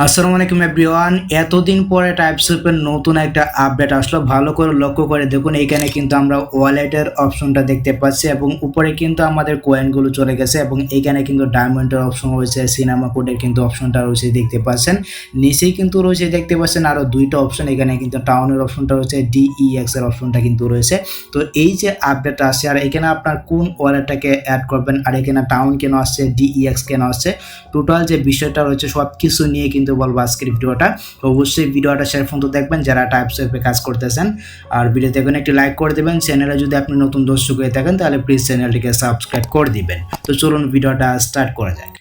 আসসালামু আলাইকুম এভরিওয়ান। এতদিন পরে টাইপস্ক্রিপ্টের নতুন একটা আপডেট আসলো। ভালো করে লক্ষ্য করে দেখুন, এখানে কিন্তু আমরা ওয়ালেটের অপশনটা দেখতে পাচ্ছি এবং উপরে কিন্তু আমাদের কয়েনগুলো চলে গেছে এবং এখানে কিন্তু ডায়মন্ডের অপশন রয়েছে, সিনেমা কোডের কিন্তু অপশনটা রয়েছে দেখতে পাচ্ছেন। নিচেই কিন্তু রয়েছে দেখতে পাচ্ছেন আরও দুইটা অপশন, এখানে কিন্তু টাউনের অপশনটা রয়েছে, DEX এর অপশনটা কিন্তু রয়েছে। তো এই যে আপডেটটা আসছে আর এখানে আপনার কোন ওয়ালেটটাকে অ্যাড করবেন আর এখানে টাউন কেন আসছে, DEX কেন আসছে, টোটাল যে বিষয়টা রয়েছে সব কিছু নিয়ে কিন্তু বলবো আজকের ভিডিওটা। তো অবশ্যই ভিডিওটা শেয়ার পর্যন্ত দেখবেন যারা টাইপস্ক্রিপ্টে কাজ করতেছেন। আর ভিডিও দেখবেন একটি লাইক করে দেবেন। চ্যানেলে যদি আপনি নতুন দর্শক হয়ে থাকেন তাহলে প্লিজ চ্যানেলটিকে সাবস্ক্রাইব করে দিবেন। তো চলুন ভিডিওটা স্টার্ট করা যাক।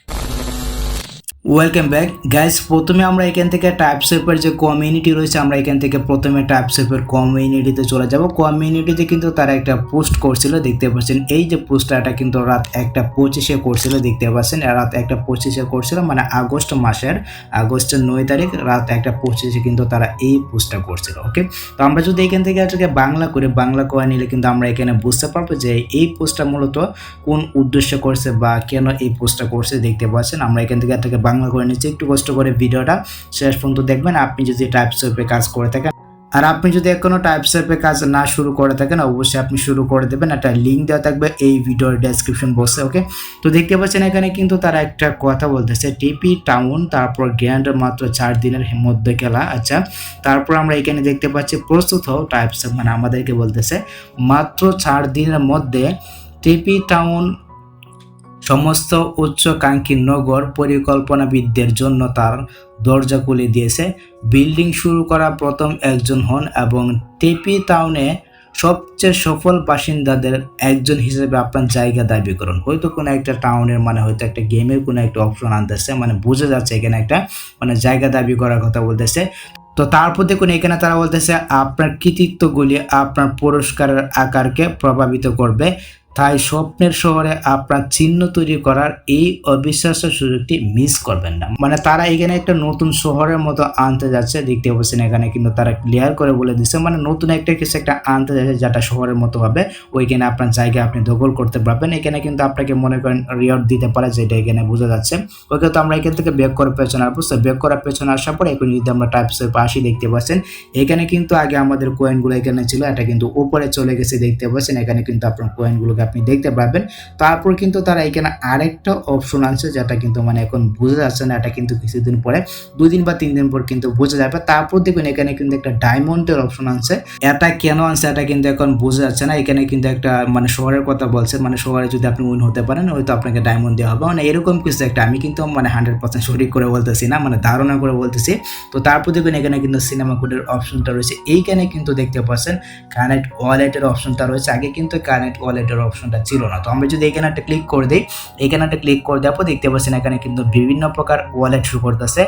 Welcome back guys. প্রথমে আমরা এখান থেকে টাইপস্ক্রিপ্টের যে কমিউনিটি রয়েছে, আমরা এখান থেকে প্রথমে টাইপস্ক্রিপ্টের কমিউনিটিতে চলে যাব। কমিউনিটিতে কিন্তু তারা একটা পোস্ট করছিল দেখতে পাচ্ছেন। এই যে পোস্টটা এটা কিন্তু রাত 1:25 করছিল দেখতে পাচ্ছেন। রাত 1:25 করছিল মানে আগস্টের 9 তারিখ রাত 1:25 কিন্তু তারা এই পোস্টটা করছিল। ওকে, তো আমরা যদি এখান থেকে এটাকে বাংলা করে বাংলা করে নিলে কিন্তু আমরা এখানে বুঝতে পারবো যে এই পোস্টটা মূলত কোন উদ্দেশ্য করছে বা কেন এই পোস্টটা করছে দেখতে পাচ্ছেন। আমরা এখান থেকে এটাকে বাংলা করে নিচ্ছি, একটু কষ্ট করে ভিডিওটা শেষ পর্যন্ত দেখবেন। আপনি যদি টাইপস্ক্রিপ্টে কাজ করে থাকেন আর আপনি যদি এখনো টাইপস্ক্রিপ্টে কাজ না শুরু করে থাকেন অবশ্যই আপনি শুরু করে দেবেন। একটা লিঙ্ক দেওয়া থাকবে এই ভিডিওর ডেসক্রিপশন বক্সে। ওকে, তো দেখতে পাচ্ছেন এখানে কিন্তু তারা একটা কথা বলতেছে, টিপি টাউন তারপর গ্র্যান্ড মাত্র 4 দিনের মধ্যে খেলা। আচ্ছা, তারপর আমরা এখানে দেখতে পাচ্ছি প্রস্তুত হও টাইপস্ক্রিপ্ট, মানে আমাদেরকে বলতেছে মাত্র 4 দিনের মধ্যে টিপি টাউন সমস্ত উচ্চাকাঙ্ক্ষী নগর পরিকল্পনাবিদদের জন্য তার দরজা খুলে দিয়েছে। বিল্ডিং শুরু করা প্রথম একজন হন এবং টেপি টাউনে সবচেয়ে সফল বাসিন্দাদের একজন হিসেবে আপনার জায়গা দাবি করুন। হয়তো কোনো একটা টাউনের মানে হয়তো একটা গেমের কোনো একটা অপশন আনতেছে, মানে বোঝা যাচ্ছে এখানে একটা মানে জায়গা দাবি করার কথা বলতেছে। তো তারপর দেখুন এখানে তারা বলতেছে আপনার কৃতিত্বগুলি আপনার পুরস্কারের আকারকে প্রভাবিত করবে, তাই স্বপ্নের শহরে আপনার চিহ্ন তৈরি করার এই অবিশ্বাস্য সুযোগটি মিস করবেন না। মানে তারা এখানে একটা নতুন শহরের মতো আনতে যাচ্ছে দেখতে পাচ্ছেন। এখানে কিন্তু তারা ক্লিয়ার করে বলে দিচ্ছে মানে নতুন একটা কিছু একটা আনতে যাচ্ছে যেটা শহরের মতো হবে, ওইখানে আপনার জায়গা আপনি দখল করতে পারবেন। এখানে কিন্তু আপনাকে মনে করেন রিওয়ার্ড দিতে পারে, যেটা এখানে বোঝা যাচ্ছে। ওকে, তো আমরা এখান থেকে ব্যাক করে পেছনে আসবো। ব্যাক করার পেছনে আসার পরে এখন যদি আমরা টাইপসের পাশে দেখতে পাচ্ছেন এখানে কিন্তু আগে আমাদের কয়েনগুলো এখানে ছিল, এটা কিন্তু উপরে চলে গেছে দেখতে পাচ্ছেন। এখানে কিন্তু আপনার কয়েনগুলোকে আপনি দেখতে পাবেন। তারপর কিন্তু তারা এখানে আরেকটা অপশন আছে যেটা কিন্তু মানে এখন বোঝা যাচ্ছে না, এটা কিন্তু কিছুদিন পরে 2 দিন বা 3 দিন পর কিন্তু বোঝা যাবে। তারপর দেখুন এখানে কিন্তু একটা ডায়মন্ডের অপশন আছে, এটা কেন আছে এটা কিন্তু এখন বোঝা যাচ্ছে না। এখানে কিন্তু একটা মানে শহরের কথা বলছে, মানে শহরে যদি আপনি উইন হতে পারেন হয়তো আপনাকে ডায়মন্ড দেওয়া হবে, মানে এরকম কিছু একটা। আমি কিন্তু মানে 100% সঠিক করে বলতেছি না, মানে ধারণা করে বলতেছি। তো তারপর দেখুন এখানে কিন্তু সিনেমা কোডের অপশনটা রয়েছে, এইখানে কিন্তু দেখতে পাচ্ছেন কানেক্ট ওয়ালেটের অপশনটা রয়েছে। আগে কিন্তু কানেক্ট ওয়ালেটের অপশনটা ছিল না। তো আমরা যদি এখানে একটা ক্লিক করে দিই, এখানে একটা ক্লিক করে দেওয়ার পর দেখতে পাচ্ছেন এখানে কিন্তু বিভিন্ন প্রকার ওয়ালেট শো করতেছে।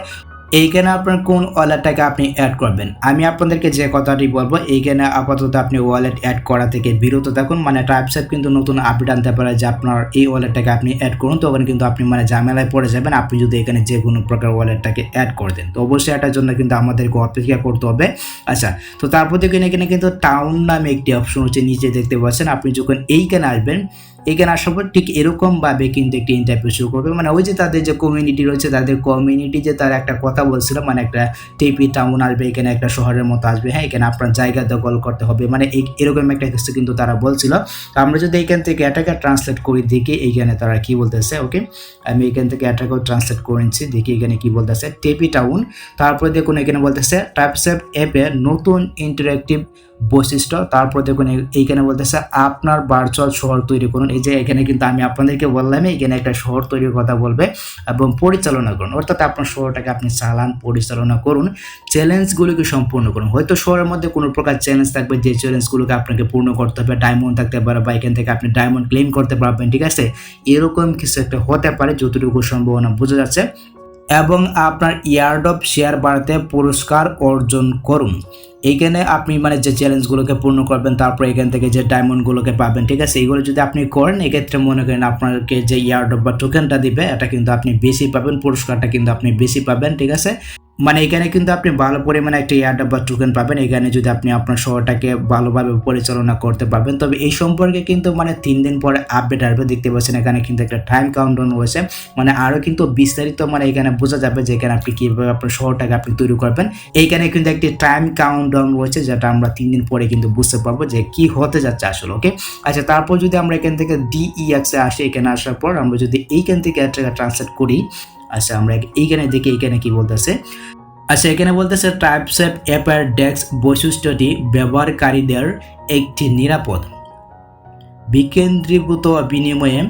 এইখানে আপনার কোন ওয়ালেটটাকে আপনি অ্যাড করবেন, আমি আপনাদেরকে যে কথাটি বলবো এইখানে আপাতত আপনি ওয়ালেট অ্যাড করা থেকে বিরত থাকুন। মানে টাইপস্ক্রিপ্ট কিন্তু নতুন আপডেট আনতে পারে যে আপনার এই ওয়ালেটটাকে আপনি অ্যাড করুন, তখন কিন্তু আপনি মানে ঝামেলায় পড়ে যাবেন আপনি যদি এখানে যে কোনো প্রকার ওয়ালেটটাকে অ্যাড করে দেন। তো অবশ্যই এটার জন্য কিন্তু আমাদেরকে অপেক্ষা করতে হবে। আচ্ছা, তো তারপর দেখুন এখানে কিন্তু টাউন নামে একটি অপশন হচ্ছে নিচে দেখতে পাচ্ছেন। আপনি যখন এইখানে আসবেন, এখানে আসার পর ঠিক এরকমভাবে কিন্তু একটি ইন্টারভিউ শুরু করবে। মানে ওই যে তাদের যে কমিউনিটি রয়েছে, তাদের কমিউনিটি যে তারা একটা কথা বলছিল, মানে একটা টিপি টাউন আসবে, এখানে একটা শহরের মতো আসবে, হ্যাঁ এখানে আপনার জায়গা দখল করতে হবে, মানে এরকম একটা কিছু কিন্তু তারা বলছিল। তো আমরা যদি এখান থেকে এটাকে ট্রান্সলেট করি দেখি এইখানে তারা কি বলতেছে। ওকে, আমি এখান থেকে এটাকেও ট্রান্সলেট করে নিচ্ছি, দেখি এখানে কি বলতেছে। টিপি টাউন, তারপরে দেখুন এখানে বলতেছে টাইপস্ক্রিপ্ট অ্যাপের নতুন ইন্টারেক্টিভ বৈশিষ্ট্য। তারপর দেখুন এইখানে বলতেছে আপনার ভার্চুয়াল শহর তৈরি করুন। এই যে এখানে কিন্তু আমি আপনাদেরকে বললাম এখানে একটা শহর তৈরির কথা বলবে এবং পরিচালনা করুন, অর্থাৎ আপনার শহরটাকে আপনি চালান, পরিচালনা করুন, চ্যালেঞ্জগুলোকে সম্পূর্ণ করুন। হয়তো শহরের মধ্যে কোনো প্রকার চ্যালেঞ্জ থাকবে, যে চ্যালেঞ্জগুলোকে আপনাকে পূর্ণ করতে হবে, ডায়মন্ড থাকতে পারে বা এখান থেকে আপনি ডায়মন্ড ক্লেম করতে পারবেন, ঠিক আছে, এরকম কিছু একটা হতে পারে যতটুকু সম্ভাবনা বোঝা যাচ্ছে। এবং আপনার ইয়ারডপ শেয়ার বাড়াতে পুরস্কার অর্জন করুন। এইখানে আপনি মানে যে চ্যালেঞ্জগুলোকে পূর্ণ করবেন তারপর এখান থেকে যে ডায়মন্ডগুলোকে পাবেন, ঠিক আছে, এইগুলো যদি আপনি করেন এক্ষেত্রে মনে করেন আপনাকে যে ইয়ারডপ বা টোকেনটা দিবে এটা কিন্তু আপনি বেশি পাবেন, পুরস্কারটা কিন্তু আপনি বেশি পাবেন, ঠিক আছে। মানে এখানে কিন্তু আপনি ভালো পরিমাণে একটা এয়ারড্রপ বা টোকেন পাবেন এখানে যদি আপনি আপনার শহরটাকে ভালোভাবে পরিচালনা করতে পারবেন। তবে এই সম্পর্কে কিন্তু মানে 3 দিন পরে আপডেট আসবে, দেখতে পাচ্ছেন এখানে কিন্তু একটা টাইম কাউন্টডাউন রয়েছে। মানে আরও কিন্তু বিস্তারিত মানে এখানে বোঝা যাবে যে এখানে আপনি কীভাবে আপনার শহরটাকে আপনি তৈরি করবেন। এইখানে কিন্তু একটি টাইম কাউন্টডাউন রয়েছে যেটা আমরা 3 দিন পরে কিন্তু বুঝতে পারবো যে কি হতে যাচ্ছে আসলে। ওকে, আচ্ছা তারপর যদি আমরা এখান থেকে DEX এ আসি, এখানে আসার পর আমরা যদি এইখান থেকে একটা ট্রান্সলেট করি, আচ্ছা আমরা এইখানে দেখি এইখানে কি বলতেছে। আচ্ছা এখানে বলতেছে টাইপসেপ অ্যাপের ডেক্স বৈশিষ্ট্যটি ব্যবহারকারীদের একটি নিরাপদ বিকেন্দ্রীভূত বিনিময়ে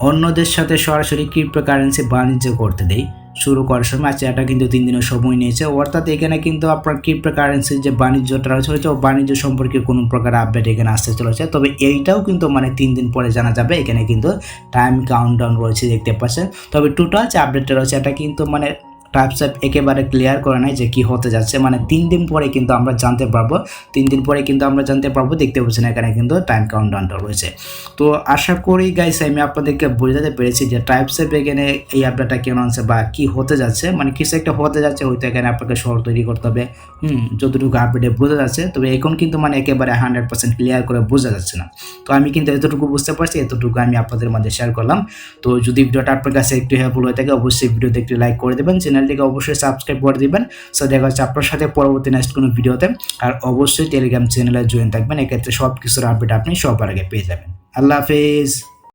অন্যদের সাথে সরাসরি ক্রিপ্টোকারেন্সি বাণিজ্য করতে দেয় শুরু করার সময়। আচ্ছা এটা কিন্তু 3 দিনের সময় নিয়েছে, অর্থাৎ এখানে কিন্তু আপনার ক্রিপ্টোকারেন্সির যে বাণিজ্যটা রয়েছে বাণিজ্য সম্পর্কে কোনো প্রকার আপডেট এখানে আসতে চলেছে। তবে এইটাও কিন্তু মানে 3 দিন পরে জানা যাবে। এখানে কিন্তু টাইম কাউন্টডাউন রয়েছে দেখতে পাচ্ছেন। তবে টোটাল যে আপডেটটা রয়েছে এটা কিন্তু মানে টাইপসেপ একেবারে ক্লিয়ার করে নাই যে কি হতে যাচ্ছে। মানে 3 দিন পরে কিন্তু আমরা জানতে পারবো, 3 দিন পরে কিন্তু আমরা জানতে পারবো। দেখতে পাচ্ছেন এখানে কিন্তু টাইম কাউন্টডাউনটা রয়েছে। তো আশা করি গাইস আমি আপনাদেরকে বোঝাতে পেরেছি যে টাইপসেপ এখানে এই আপডেটটা কেন আনছে বা কি হতে যাচ্ছে। মানে কিছু একটা হতে যাচ্ছে, হয়তো এখানে আপনাকে শহর তৈরি করতে হবে, যতটুকু আপডেটে বোঝা যাচ্ছে। তবে এখন কিন্তু মানে একেবারে 100% ক্লিয়ার করে বোঝা যাচ্ছে না। তো আমি কিন্তু এতটুকু বুঝতে পারছি, এতটুকু আমি আপনাদের মাঝে শেয়ার করলাম। তো যদি ভিডিওটা আপনার কাছে একটু হেল্পফুল হয়ে থাকে অবশ্যই ভিডিওতে একটু লাইক করে দেবেন, চ্যানেলটিকে অবশ্যই সাবস্ক্রাইব করে দিবেন। সো দেখা হচ্ছে আপনার সাথে পরবর্তী নেক্সট কোনো ভিডিওতে। আর অবশ্যই টেলিগ্রাম চ্যানেলে জয়েন থাকবেন, এক্ষেত্রে সব কিছুর আপডেট আপনি সবার আগে পেয়ে যাবেন। আল্লাহ হাফেজ।